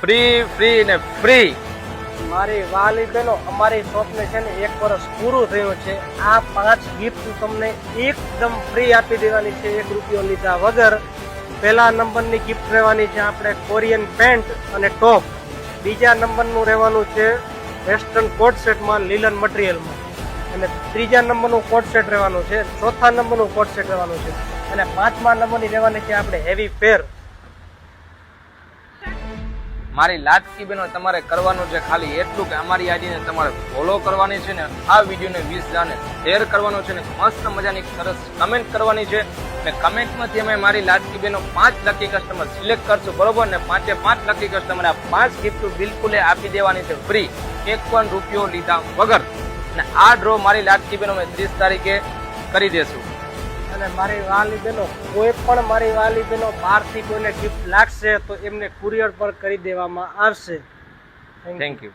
Free ને free. મારી વાલી બહેનો, અમારી શોપને છે ને 1 વર્ષ પૂરું થયું છે. આ 5 ગિફ્ટ તમને એકદમ ફ્રી આપી દેવાની છે, 1 રૂપિયો લીધા વગર. પહેલા નંબરની ગિફ્ટ રહેવાની છે આપણે કોરિયન પેન્ટ અને ટોપ. બીજા નંબરનું રહેવાનું છે વેસ્ટર્ન કોટ સેટમાં લીલન મટીરિયલમાં. અને ત્રીજા નંબરનું કોટ સેટ રહેવાનું છે. ચોથા નંબરનું કોટ સેટ રહેવાનું છે. અને 5મા નંબરની રહેવાની છે આપણે હેવી ફેર. મારી લાડકી બહેનો, તમારે કરવાનું છે ખાલી એટલું કે અમારી આઈડીને તમારે ફોલો કરવાની છે ને આ વિડીયોને 20 જણાને શેર કરવાનો છે ને મસ્ત મજાની સરસ કમેન્ટ કરવાની છે. ને કમેન્ટમાંથી અમે મારી લાડકી બહેનો 5 લકી કસ્ટમર સિલેક્ટ કરશું, બરોબર ને? 5 લકી કસ્ટમર આ 5 ગિફ્ટ બિલકુલ આપી દેવાની છે ફ્રી, 1 પણ રૂપિયો લીધા વગર. ને આ ડ્રો મારી લાડકી બહેનો અમે 30 તારીખે કરી દેશું. અને મારી વાલી બહેનો, કોઈ પણ મારી વાલી બહેનો બહારથી કોઈને ગિફ્ટ લાગશે તો એમને કુરિયર પર કરી દેવામાં આવશે. Thank you.